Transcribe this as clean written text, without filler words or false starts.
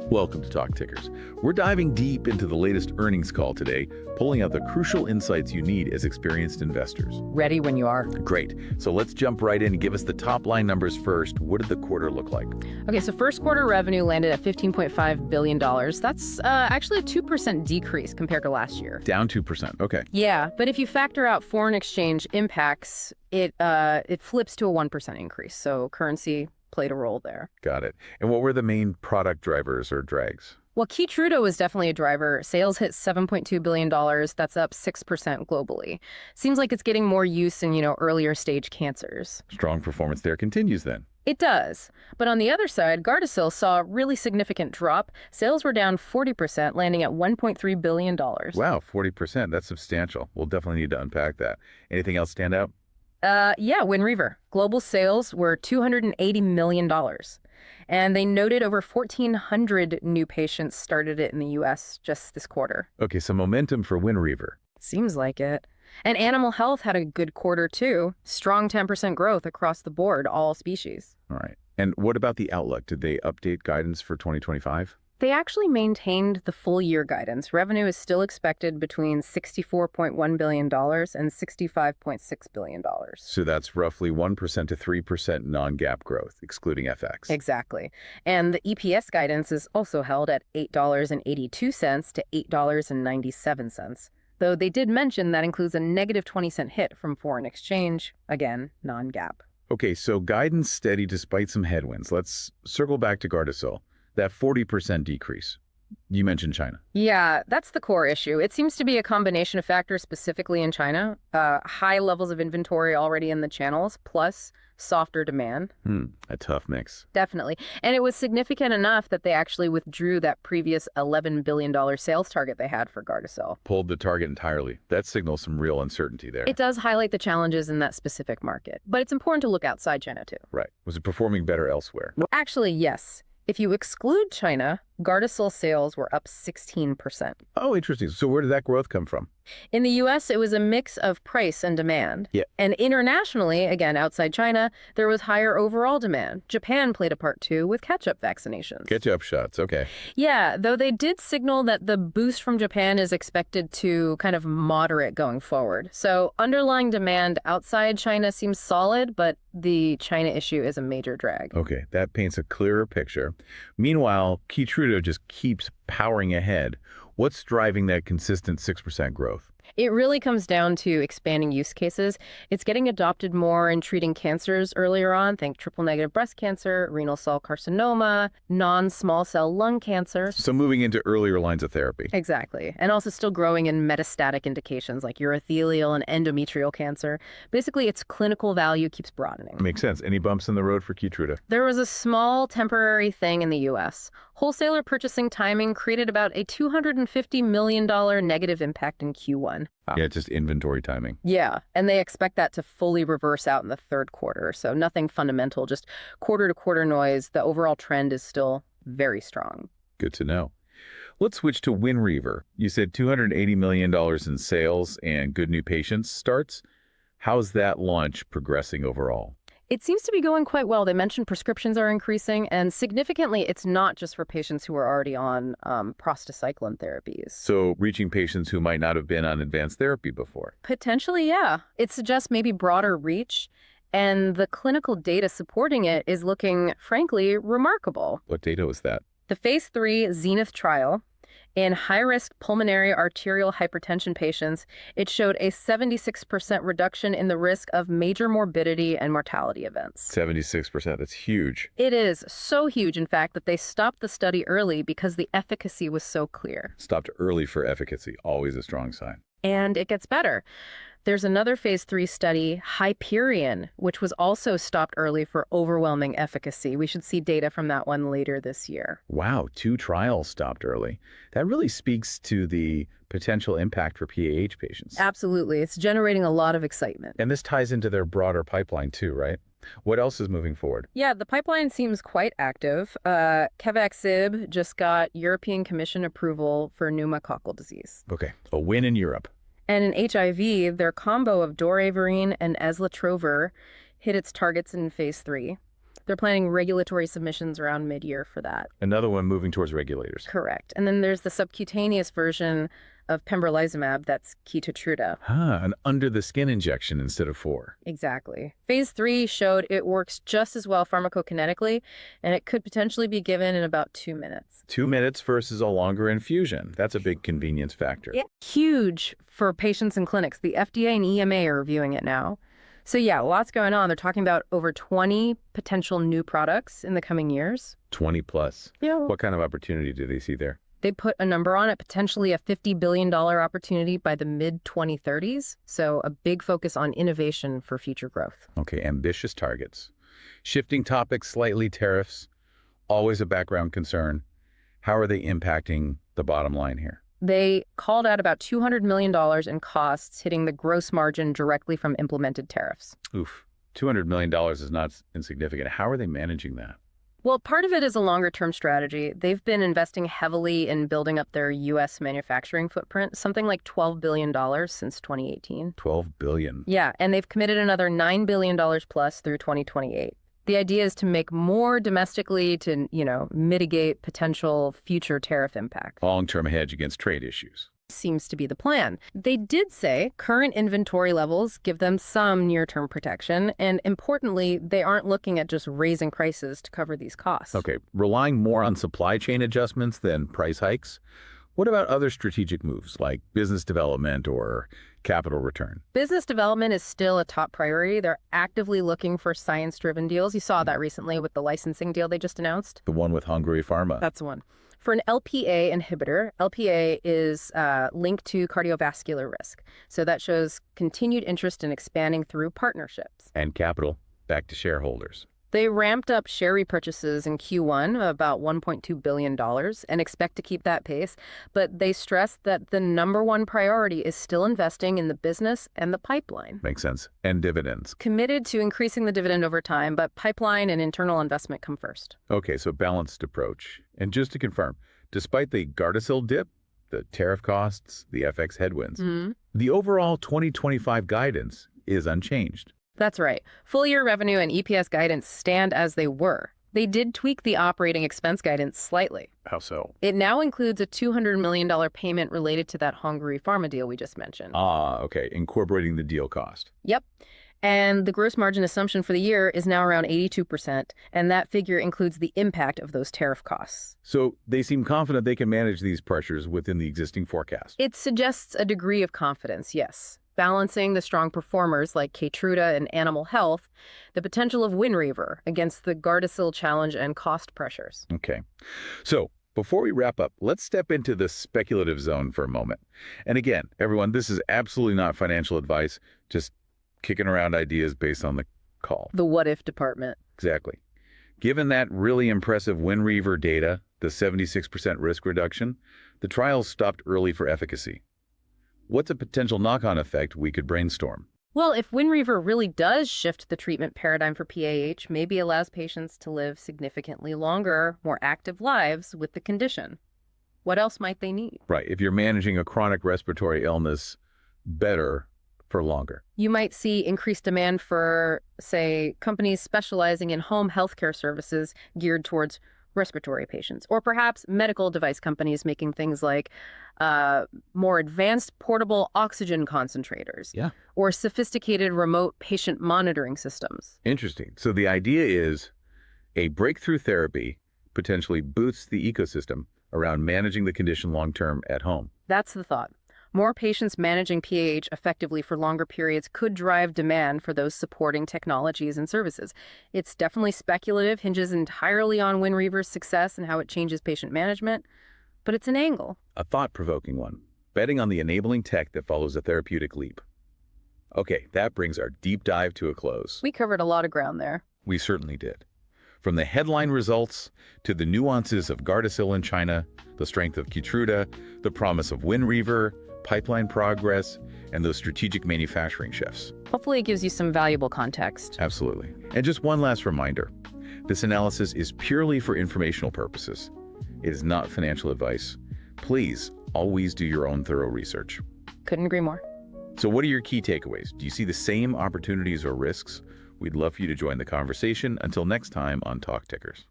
Welcome to Talk Tickers. We're diving deep into the latest earnings call today, pulling out the crucial insights you need as experienced investors. Ready when you are. Great. So let's jump right in and give us the top line numbers first. What did the quarter look like? Okay, so first quarter revenue landed at $15.5 billion. That's actually a 2% decrease compared to last year. Down 2%. Okay. Yeah, but if you factor out foreign exchange impacts, it flips to a 1% increase. So currency played a role there. Got it. And what were the main product drivers or drags? Well, Keytruda was definitely a driver. Sales hit $7.2 billion. That's up 6% globally. Seems like it's getting more use in, earlier stage cancers. Strong performance there continues then. It does. But on the other side, Gardasil saw a really significant drop. Sales were down 40%, landing at $1.3 billion. Wow, 40%. That's substantial. We'll definitely need to unpack that. Anything else stand out? Yeah, Winrever. Global sales were $280 million. And they noted over 1,400 new patients started it in the U.S. just this quarter. Okay, so momentum for Winrever. Seems like it. And animal health had a good quarter, too. Strong 10% growth across the board, all species. All right. And what about the outlook? Did they update guidance for 2025? They actually maintained the full year guidance. Revenue is still expected between $64.1 billion and $65.6 billion. So that's roughly 1% to 3% non-GAAP growth, excluding FX. Exactly. And the EPS guidance is also held at $8.82 to $8.97. Though they did mention that includes a negative 20-cent hit from foreign exchange, again, non-GAAP. Okay, so guidance steady despite some headwinds. Let's circle back to Gardasil. That 40% decrease. You mentioned China. Yeah, that's the core issue. It seems to be a combination of factors specifically in China. High levels of inventory already in the channels, plus softer demand. A tough mix. Definitely. And it was significant enough that they actually withdrew that previous $11 billion sales target they had for Gardasil. Pulled the target entirely. That signals some real uncertainty there. It does highlight the challenges in that specific market. But it's important to look outside China, too. Right. Was it performing better elsewhere? Actually, yes. If you exclude China, Gardasil sales were up 16%. Oh, interesting. So where did that growth come from? In the U.S., it was a mix of price and demand. Yeah. And internationally, again, outside China, there was higher overall demand. Japan played a part, too, with catch-up vaccinations. Catch-up shots, okay. Yeah, though they did signal that the boost from Japan is expected to kind of moderate going forward. So underlying demand outside China seems solid, but the China issue is a major drag. Okay, that paints a clearer picture. Meanwhile, Keytruda just keeps powering ahead. What's driving that consistent 6% growth? It really comes down to expanding use cases. It's getting adopted more in treating cancers earlier on. Think triple-negative breast cancer, renal cell carcinoma, non-small cell lung cancer. So moving into earlier lines of therapy. Exactly. And also still growing in metastatic indications like urothelial and endometrial cancer. Basically, its clinical value keeps broadening. Makes sense. Any bumps in the road for Keytruda? There was a small temporary thing in the U.S. Wholesaler purchasing timing created about a $250 million negative impact in Q1. Yeah, just inventory timing. Yeah, and they expect that to fully reverse out in the third quarter. So nothing fundamental, just quarter-to-quarter noise. The overall trend is still very strong. Good to know. Let's switch to Winrever. You said $280 million in sales and good new patients starts. How's that launch progressing overall? It seems to be going quite well. They mentioned prescriptions are increasing, and significantly, it's not just for patients who are already on prostacyclin therapies. So reaching patients who might not have been on advanced therapy before. Potentially, yeah. It suggests maybe broader reach, and the clinical data supporting it is looking, frankly, remarkable. What data was that? The phase 3 Zenith trial in high-risk pulmonary arterial hypertension patients, it showed a 76% reduction in the risk of major morbidity and mortality events. 76%, that's huge. It is so huge, in fact, that they stopped the study early because the efficacy was so clear. Stopped early for efficacy, always a strong sign. And it gets better. There's another phase 3 study, Hyperion, which was also stopped early for overwhelming efficacy. We should see data from that one later this year. Wow, 2 trials stopped early. That really speaks to the potential impact for PAH patients. Absolutely. It's generating a lot of excitement. And this ties into their broader pipeline too, right? What else is moving forward? Yeah, the pipeline seems quite active. Kevacib just got European Commission approval for pneumococcal disease. Okay, a win in Europe. And in HIV, their combo of doravirine and eslatrover hit its targets in phase 3. They're planning regulatory submissions around mid-year for that. Another one moving towards regulators. Correct. And then there's the subcutaneous version of pembrolizumab, that's Keytruda. An under-the-skin injection instead of 4. Exactly. Phase 3 showed it works just as well pharmacokinetically, and it could potentially be given in about 2 minutes. 2 minutes versus a longer infusion. That's a big convenience factor. Yeah. Huge for patients and clinics. The FDA and EMA are reviewing it now. So yeah, lots going on. They're talking about over 20 potential new products in the coming years. 20 plus. Yeah. What kind of opportunity do they see there? They put a number on it, potentially a $50 billion opportunity by the mid-2030s. So a big focus on innovation for future growth. Okay, ambitious targets. Shifting topics slightly, tariffs, always a background concern. How are they impacting the bottom line here? They called out about $200 million in costs hitting the gross margin directly from implemented tariffs. Oof, $200 million is not insignificant. How are they managing that? Well, part of it is a longer-term strategy. They've been investing heavily in building up their U.S. manufacturing footprint, something like $12 billion since 2018. $12 billion. Yeah, and they've committed another $9 billion plus through 2028. The idea is to make more domestically to, mitigate potential future tariff impact. Long-term hedge against trade issues. Seems to be the plan. They did say current inventory levels give them some near-term protection, and importantly, they aren't looking at just raising prices to cover these costs. Okay, relying more on supply chain adjustments than price hikes. What about other strategic moves like business development or capital return? Business development is still a top priority. They're actively looking for science-driven deals. You saw that recently with the licensing deal they just announced. The one with Hungary Pharma. That's the one. For an LPA inhibitor, LPA is linked to cardiovascular risk. So that shows continued interest in expanding through partnerships. And capital back to shareholders. They ramped up share repurchases in Q1 of about $1.2 billion and expect to keep that pace. But they stressed that the number one priority is still investing in the business and the pipeline. Makes sense. And dividends. Committed to increasing the dividend over time, but pipeline and internal investment come first. Okay, so balanced approach. And just to confirm, despite the Gardasil dip, the tariff costs, the FX headwinds, the overall 2025 guidance is unchanged. That's right. Full-year revenue and EPS guidance stand as they were. They did tweak the operating expense guidance slightly. How so? It now includes a $200 million payment related to that Hungary Pharma deal we just mentioned. Okay. Incorporating the deal cost. Yep. And the gross margin assumption for the year is now around 82%, and that figure includes the impact of those tariff costs. So they seem confident they can manage these pressures within the existing forecast. It suggests a degree of confidence, yes. Balancing the strong performers like Keytruda and animal health, the potential of Winrever against the Gardasil challenge and cost pressures. Okay. So before we wrap up, let's step into the speculative zone for a moment. And again, everyone, this is absolutely not financial advice, just kicking around ideas based on the call. The what-if department. Exactly. Given that really impressive Winrever data, the 76% risk reduction, the trials stopped early for efficacy. What's a potential knock-on effect we could brainstorm? Well, if Winrever really does shift the treatment paradigm for PAH, maybe allows patients to live significantly longer, more active lives with the condition. What else might they need? Right. If you're managing a chronic respiratory illness better for longer. You might see increased demand for, say, companies specializing in home healthcare services geared towards respiratory patients, or perhaps medical device companies making things like more advanced portable oxygen concentrators, or sophisticated remote patient monitoring systems. Interesting. So the idea is a breakthrough therapy potentially boosts the ecosystem around managing the condition long-term at home. That's the thought. More patients managing PAH effectively for longer periods could drive demand for those supporting technologies and services. It's definitely speculative, hinges entirely on Winrever's success and how it changes patient management, but it's an angle. A thought-provoking one, betting on the enabling tech that follows a therapeutic leap. Okay, that brings our deep dive to a close. We covered a lot of ground there. We certainly did. From the headline results to the nuances of Gardasil in China, the strength of Keytruda, the promise of Winrever, pipeline progress, and those strategic manufacturing shifts. Hopefully it gives you some valuable context. Absolutely. And just one last reminder, this analysis is purely for informational purposes. It is not financial advice. Please always do your own thorough research. Couldn't agree more. So what are your key takeaways? Do you see the same opportunities or risks We'd love for you to join the conversation. Until next time on Talk Tickers.